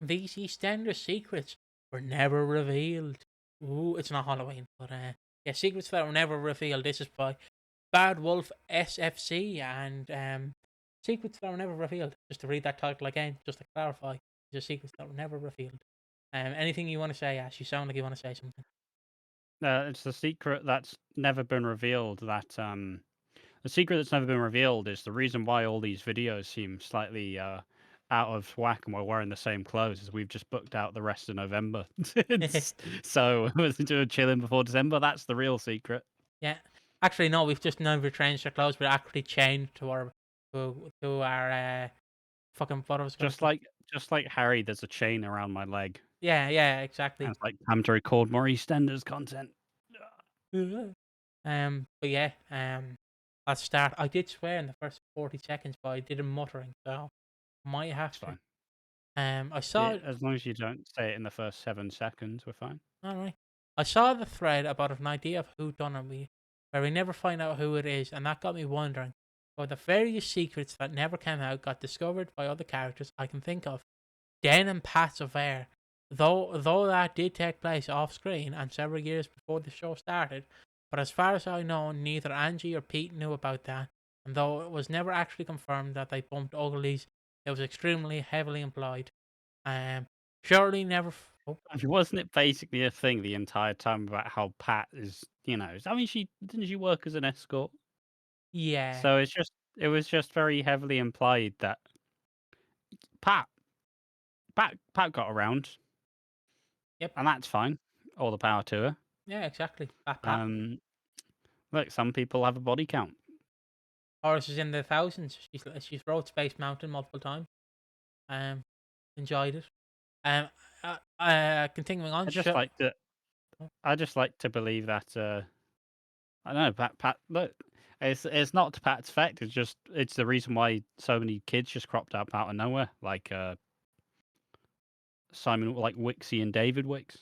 These EastEnders secrets were never revealed. Ooh, it's not Halloween, but yeah, secrets that were never revealed. This is by Bad Wolf SFC and secrets that were never revealed. Just to read that title again, just to clarify, the secrets that were never revealed. Anything you want to say, Ash? You sound like you want to say something. It's the secret that's never been revealed. The secret that's never been revealed is the reason why all these videos seem slightly out of whack and we're wearing the same clothes is we've just booked out the rest of November. So we're chilling before December. That's the real secret. Yeah, actually, no, we've just never changed our clothes. We actually changed to our fucking what I was gonna Just say. like just like Harry, there's a chain around my leg. Yeah, And exactly. it's like time to record more EastEnders content. But yeah, I'll start. I did swear in the first 40 seconds, but I did a muttering, so might have It's to. fine. I Yeah, saw. as long as you don't say it in the first 7 seconds, we're fine. All right. I saw the thread about an idea of who done it, where we never find out who it is, and that got me wondering. About the various secrets that never came out got discovered by other characters I can think of. Den and Pat's affair, though that did take place off screen and several years before the show started, but as far as I know, neither Angie or Pete knew about that, and though it was never actually confirmed that they bumped uglies, it was extremely heavily implied. Um, surely never. Oh, Wasn't it basically a thing the entire time about how Pat is, I mean, she didn't she work as an escort? yeah. So it was just very heavily implied that Pat Pat got around, Yep. and that's fine. All the power to her. Yeah, exactly. Pat. Um, Look, some people have a body count. Horace is in the thousands. She's rode Space Mountain multiple times. Um, enjoyed it. Um, continuing on. I just like to I just like to believe that I don't know, Pat look, it's not to Pat's effect, it's the reason why so many kids just cropped up out of nowhere, like Simon like Wixie and David Wicks.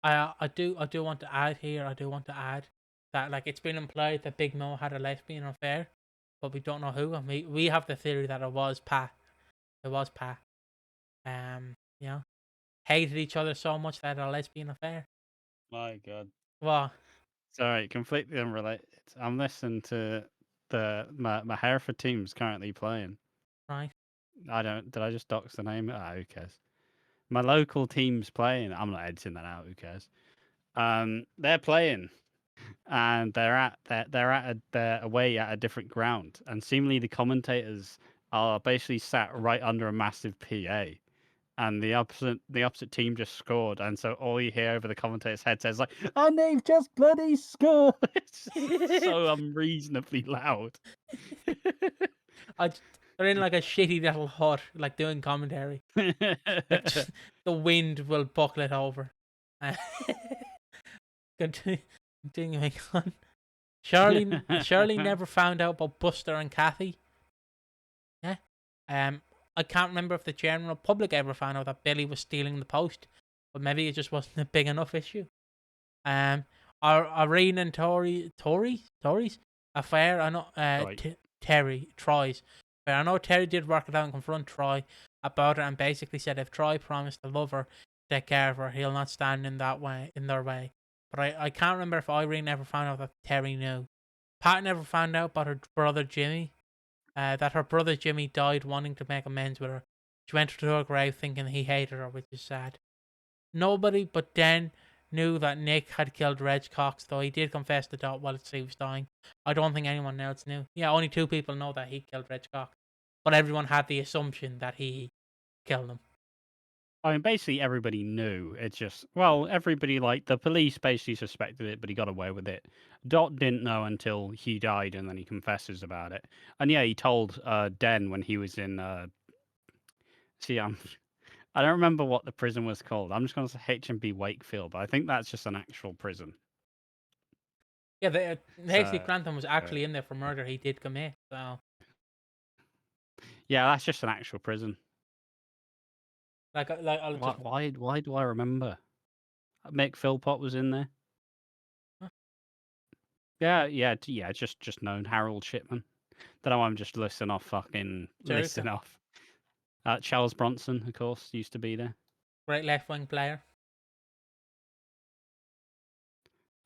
I do want to add here. I do want to add that like it's been implied that Big Mo had a lesbian affair, but we don't know who. And we have the theory that it was Pat. It was Pat. You know, hated each other so much that a lesbian affair. My God. Well, Sorry, completely unrelated. I'm listening to my Hereford team's currently playing. right. I don't did I just dox the name? Ah, who cares? My local team's playing. I'm not editing that out. Who cares? They're playing, and they're away at a different ground, and seemingly the commentators are basically sat right under a massive PA, and the opposite team just scored, and so all you hear over the commentator's headset is like, "And they've just bloody scored!" It's just so unreasonably loud. I they're in like a shitty little hut, like doing commentary. Like the wind will buckle it over. Uh, continuing on. Shirley never found out about Buster and Kathy. Yeah. I can't remember if the general public ever found out that Billy was stealing the post, but maybe it just wasn't a big enough issue. Um, our Irene and Tori's affair. I know. Right. Troy's. But I know Terry did work it out and confront Troy about it, and basically said if Troy promised to love her, take care of her, he'll not stand in their way. But I can't remember if Irene ever found out that Terry knew. Pat never found out about her brother Jimmy. That her brother Jimmy died wanting to make amends with her. She went to her grave thinking he hated her, which is sad. Nobody but Den knew that Nick had killed Reg Cox, though he did confess to Dot while he was dying. I don't think anyone else knew. Yeah, only two people know that he killed Reg Cox. But everyone had the assumption that he killed him. I mean, basically everybody knew. It's just, well, everybody, like, the police basically suspected it, but he got away with it. Dot didn't know until he died, and then he confesses about it. And yeah, he told Den when he was in. See, I don't remember what the prison was called. I'm just going to say HMP Wakefield, but I think that's just an actual prison. Yeah, Hasty So, Grantham was uh, actually in there for murder he did commit, so. yeah, that's just an actual prison. I'll Why, just. why do I remember? Mick Philpott was in there. Huh? Yeah, just known Harold Shipman. Don't know why I'm just listing off fucking Jericho. listing off. Charles Bronson, of course, used to be there. Great left wing player.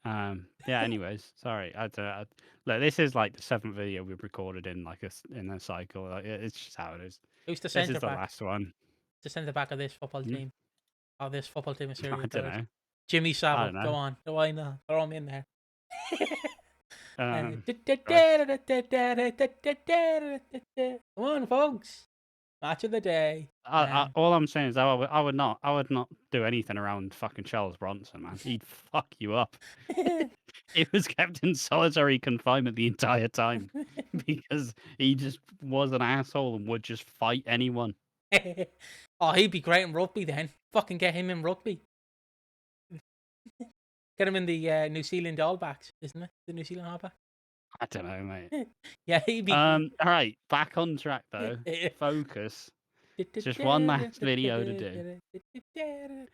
Yeah. Anyways, sorry. Look, this is like the 7th video we've recorded in in a cycle. Like, it's just how it is. Who's the This centre is the back? last one. The centre back of this football Hmm? team. Oh, this football team is I serious. don't know. Jimmy I Savile. don't Go know. on. Why not? Throw him in there. Right. Come on, folks. Match of the day. All I'm saying is I would not do anything around fucking Charles Bronson, man. He'd fuck you up. He was kept in solitary confinement the entire time because he just was an asshole and would just fight anyone. Oh, he'd be great in rugby then. Fucking get him in rugby. Get him in the New Zealand All Blacks, isn't it? The New Zealand All Blacks. I don't know, mate. Yeah, he'd be. All right, back on track though. Focus. Just one last video to do.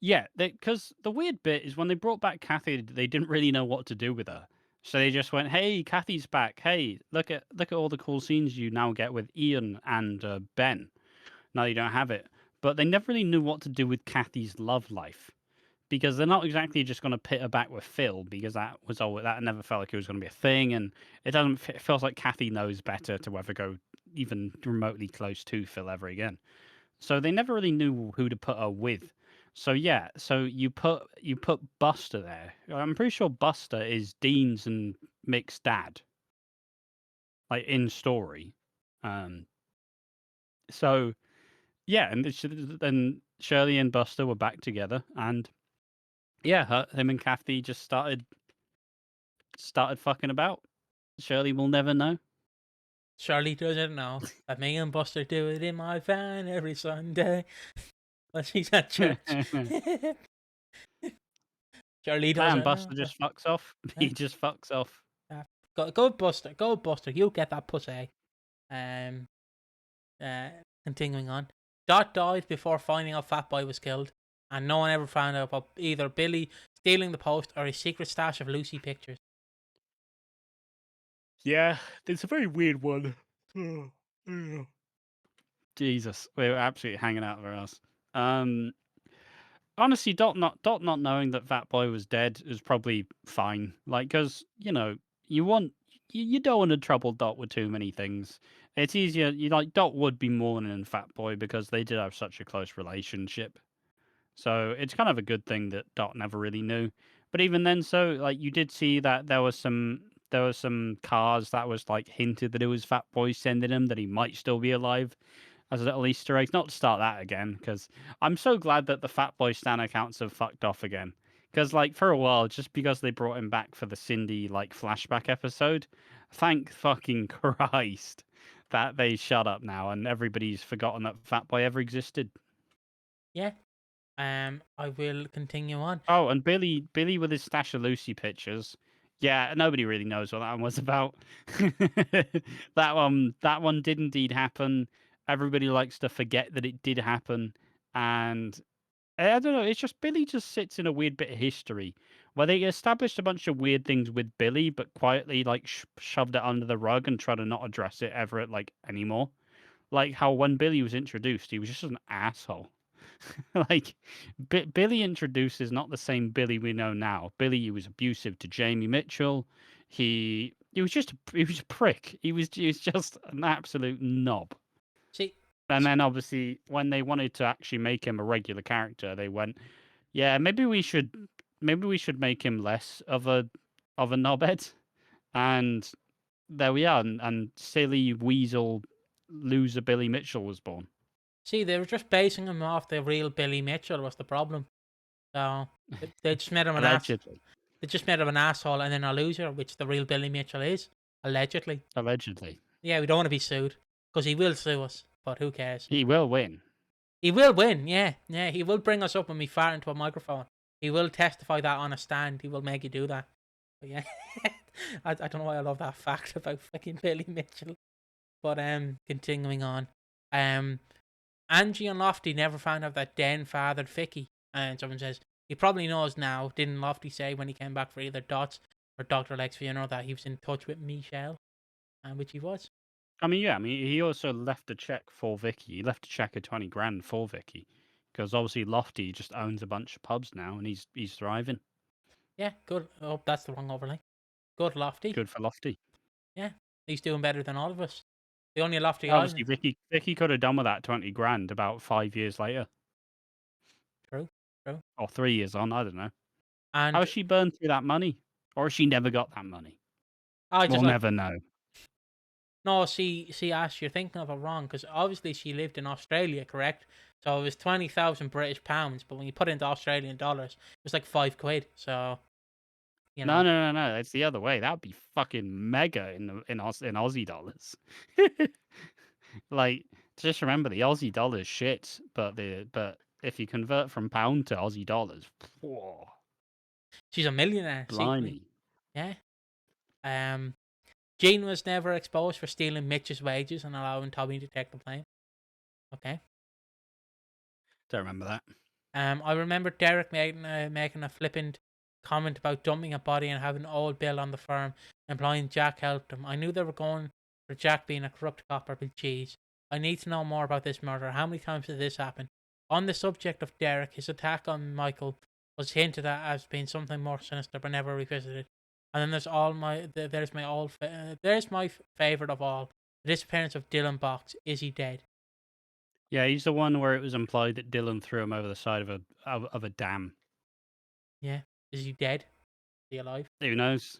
Yeah, because the weird bit is when they brought back Kathy, they didn't really know what to do with her. So they just went, "Hey, Kathy's back. Hey, look at all the cool scenes you now get with Ian and Ben. Now you don't have it." But they never really knew what to do with Kathy's love life because they're not exactly just going to pit her back with Phil because that never felt like it was going to be a thing, and it feels like Kathy knows better to ever go even remotely close to Phil ever again. So they never really knew who to put her with. So yeah, so you put Buster there. I'm pretty sure Buster is Dean's and Mick's dad, like in story. Um, so yeah, and then Shirley and Buster were back together, and yeah, him and Kathy just started fucking about. Shirley will never know. Charlie doesn't know that me and Buster do it in my van every Sunday when she's at church. Charlie doesn't And Buster know. just fucks off. He just fucks off. Go Buster. You get that pussy. Um. Continuing on. Dot died before finding out Fat Boy was killed, and no one ever found out about either Billy stealing the post or his secret stash of Lucy pictures. Yeah, it's a very weird one. Jesus, we were absolutely hanging out of our ass. Honestly, Dot not knowing that Fat Boy was dead is probably fine. Like, because you don't want to trouble Dot with too many things. It's easier. Dot would be mourning Fat Boy because they did have such a close relationship. So it's kind of a good thing that Dot never really knew. But even then, so like you did see that there was some cars that was like hinted that it was Fat Boy sending him that he might still be alive as a little Easter egg. Not to start that again, because I'm so glad that the Fat Boy Stan accounts have fucked off again. Because like for a while, just because they brought him back for the Cindy like flashback episode, thank fucking Christ that they shut up now and everybody's forgotten that Fat Boy ever existed. Yeah. I will continue on. Oh, and Billy with his stash of Lucy pictures. Yeah, nobody really knows what that one was about. That one did indeed happen. Everybody likes to forget that it did happen, and I don't know. It's just Billy just sits in a weird bit of history where they established a bunch of weird things with Billy, but quietly like shoved it under the rug and tried to not address it ever like anymore. Like how when Billy was introduced, he was just an asshole. Like Billy introduced is not the same Billy we know now. Billy was abusive to Jamie Mitchell. He was just he was a prick. He was just an absolute knob. See, And then obviously when they wanted to actually make him a regular character, they went, yeah, maybe we should make him less of a knobhead. And there we are. And silly weasel loser Billy Mitchell was born. they were just basing him off the real Billy Mitchell was the problem. So they just made him an ass. Allegedly. They just made him an asshole and then a loser, which the real Billy Mitchell is, allegedly. Allegedly. Yeah, we don't want to be sued because he will sue us, but who cares? He will win. He will win, yeah. He will bring us up when we fart into a microphone. He will testify that on a stand. He will make you do that. But yeah, I don't know why I love that fact about fucking Billy Mitchell. But continuing on, Angie and Lofty never found out that Den fathered Vicky, and someone says he probably knows now. Didn't Lofty say when he came back for either Dots or Dr. Leg's funeral that he was in touch with Michelle, and which he was. I mean, yeah, I mean, he also left a check for Vicky. He left a check of 20 grand for Vicky because obviously Lofty just owns a bunch of pubs now and he's thriving. Yeah, good. Oh, that's the wrong overlay. Good, Lofty. Good for Lofty. Yeah, he's doing better than all of us. The only Lofty I Obviously, know. Vicky could have done with that 20 grand about 5 years later True, true. or 3 years on. I don't know. How And has she burned through that money? Or has she never got that money? I We'll just like never know. no. See, Ash, you're thinking of it wrong because obviously she lived in Australia, correct? So it was 20,000 British pounds, but when you put it into Australian dollars, it was like £5. So you No, know, no, no, no. It's the other way. That would be fucking mega in Aussie dollars. Like, just remember the Aussie dollar's shit, but if you convert from pound to Aussie dollars, whoa, she's a millionaire secretly. blimey. Yeah. Um, Jean was never exposed for stealing Mitch's wages and allowing Tommy to take the blame. Okay. Don't remember that. I remember Derek making a flippant comment about dumping a body and having old Bill on the firm, implying Jack helped him. I knew they were going for Jack being a corrupt cop or big cheese. I need to know more about this murder. How many times did this happen? On the subject of Derek, his attack on Michael was hinted at as being something more sinister, but never revisited. And then there's my favorite of all: the disappearance of Dylan Box. Is he dead? Yeah, he's the one where it was implied that Dylan threw him over the side of a dam. Yeah. Is he dead? Is he alive? Who knows?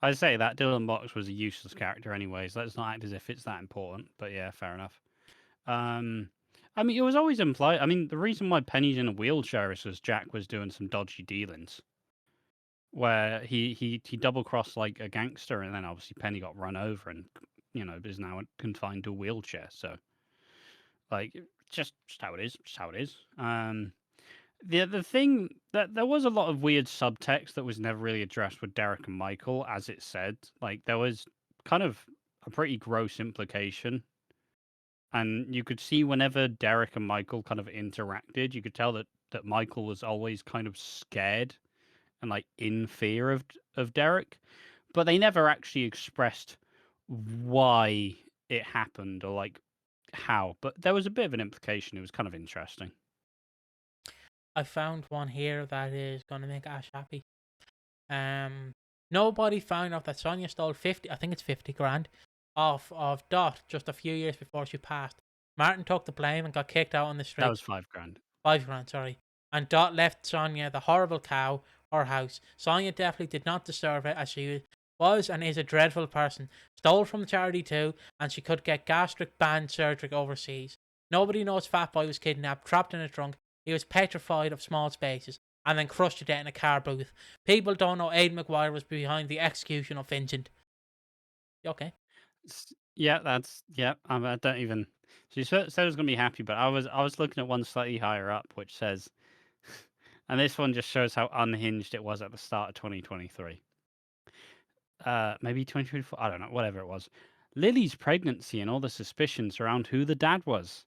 I'd say that Dylan Box was a useless character anyways. Let's not act as if it's that important. But yeah, fair enough. Um, I mean, it was always implied. I mean, the reason why Penny's in a wheelchair is because Jack was doing some dodgy dealings where he double crossed like a gangster, and then obviously Penny got run over and is now confined to a wheelchair. So like, just how it is. Just how it is. The thing that there was a lot of weird subtext that was never really addressed with Derek and Michael, as it said. Like there was kind of a pretty gross implication, and you could see whenever Derek and Michael kind of interacted, you could tell that Michael was always kind of scared and like in fear of Derek, but they never actually expressed why it happened or like how. But there was a bit of an implication. It was kind of interesting. I found one here that is going to make Ash happy. Um, Nobody found out that Sonia stole 50, I think it's 50 grand, of Dot just a few years before she passed. Martin took the blame and got kicked out on the That street. was 5 grand. 5 grand, sorry. And Dot left Sonia, the horrible cow, her house. Sonia definitely did not deserve it, as she was and is a dreadful person. Stole from charity too, and she could get gastric band surgery overseas. Nobody knows Fat Boy was kidnapped, trapped in a trunk. He was petrified of small spaces, and then crushed to death in a car booth. People don't know Aidan McGuire was behind the execution of Vincent. You okay? Yeah, yeah. I don't even. She said I was going to be happy, but I was looking at one slightly higher up, which says, and this one just shows how unhinged it was at the start of 2023. Maybe 2024. I don't know. Whatever it was. Lily's pregnancy and all the suspicions around who the dad was.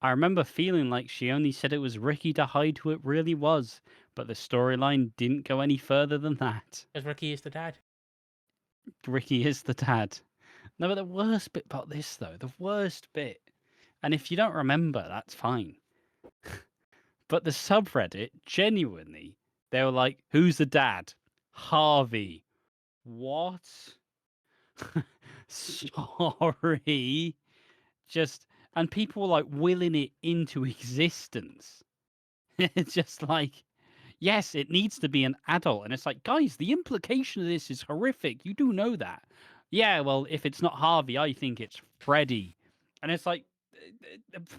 I remember feeling like she only said it was Ricky to hide who it really was, but the storyline didn't go any further than that. Because Ricky is the dad. Ricky is the dad. No, but the worst bit about this, though, the worst bit, and if you don't remember, that's fine. But the subreddit, genuinely, they were like, who's the dad? Harvey. What? Sorry. Just, and people were like willing it into existence. It's just like, yes, it needs to be an adult. And it's like, guys, the implication of this is horrific. You do know that. Yeah, well, if it's not Harvey, I think it's Freddy. And it's like,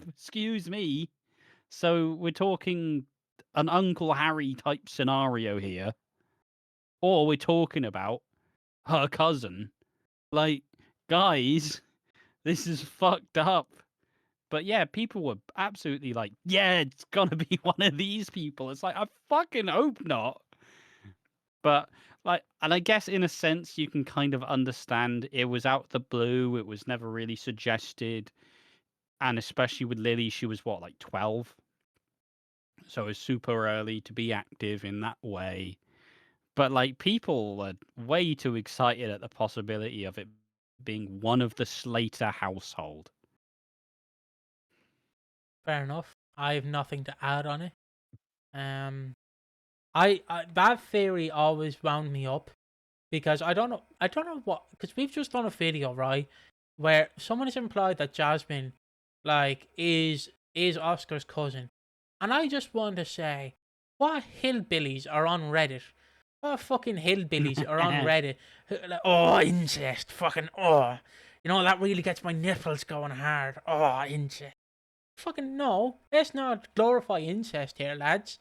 excuse me. So we're talking an Uncle Harry type scenario here, or we're talking about her cousin. Like, guys, this is fucked up. But yeah, people were absolutely like, yeah, it's gonna be one of these people. It's like, I fucking hope not. But like, and I guess in a sense, you can kind of understand it was out the blue. It was never really suggested. And especially with Lily, she was what, like 12? So it was super early to be active in that way. But like, people were way too excited at the possibility of it being one of the Slater household. Fair enough. I have nothing to add on it. I that theory always wound me up because I don't know what, because we've just done a video, right, where someone has implied that Jasmine, like, is Oscar's cousin, and I just want to say, what hillbillies are on Reddit? What fucking hillbillies are on Reddit? Like, oh, incest, fucking oh, that really gets my nipples going hard. Oh, incest. Fucking no, let's not glorify incest here, lads.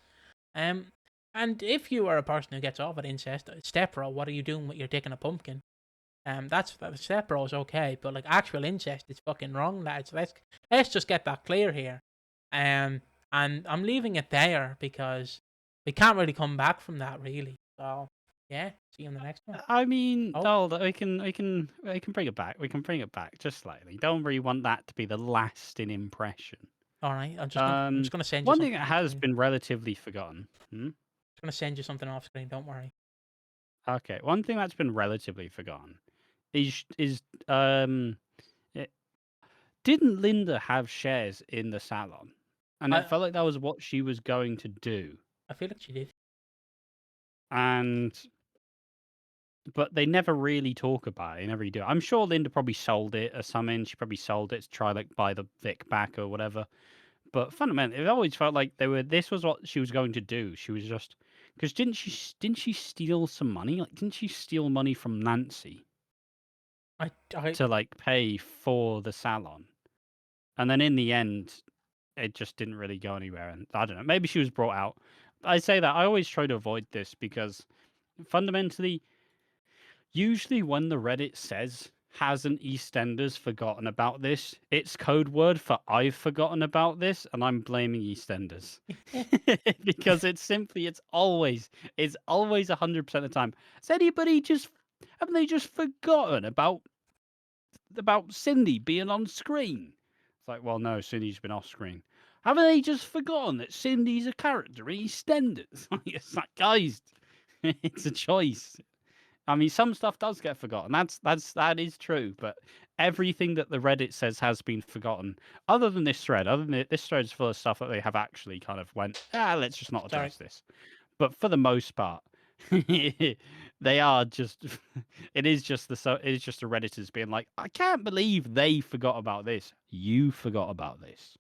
Um, and if you are a person who gets off at incest, stepbro, what are you doing with your dick in a pumpkin? That's stepbro is okay, but like actual incest is fucking wrong, lads. Let's just get that clear here. And I'm leaving it there because we can't really come back from that, really. So yeah, see you in the next one. I mean, Oh. we can bring it back. We can bring it back just slightly. Don't really want that to be the lasting impression. All right, I'm just gonna send you One something thing that off has screen. been relatively forgotten. Just gonna send you something off screen. Don't worry. Okay, one thing that's been relatively forgotten is it, didn't Linda have shares in the salon? And it I felt like that was what she was going to do. I feel like she did. And but they never really talk about it. They never really do. I'm sure Linda probably sold it or something. She probably sold it to try like buy the Vic back or whatever. But fundamentally, it always felt like this was what she was going to do. She was just because didn't she steal some money? Like didn't she steal money from Nancy I to like pay for the salon? And then in the end, it just didn't really go anywhere. And I don't know. Maybe she was brought out. I say that I always try to avoid this because fundamentally, usually when the Reddit says, hasn't EastEnders forgotten about this? It's code word for I've forgotten about this, and I'm blaming EastEnders. Because it's always 100% of the time. Haven't they just forgotten about Cindy being on screen? It's like, well, no, Cindy's been off screen. Haven't they just forgotten that Cindy's a character in EastEnders? It's like, guys, it's a choice. I mean, some stuff does get forgotten. That is true. But everything that the Reddit says has been forgotten, other than this thread. This thread is full of stuff that they have actually kind of went, let's just not sorry. address this. But for the most part, they are just. It is just the Redditors being like, I can't believe they forgot about this. You forgot about this.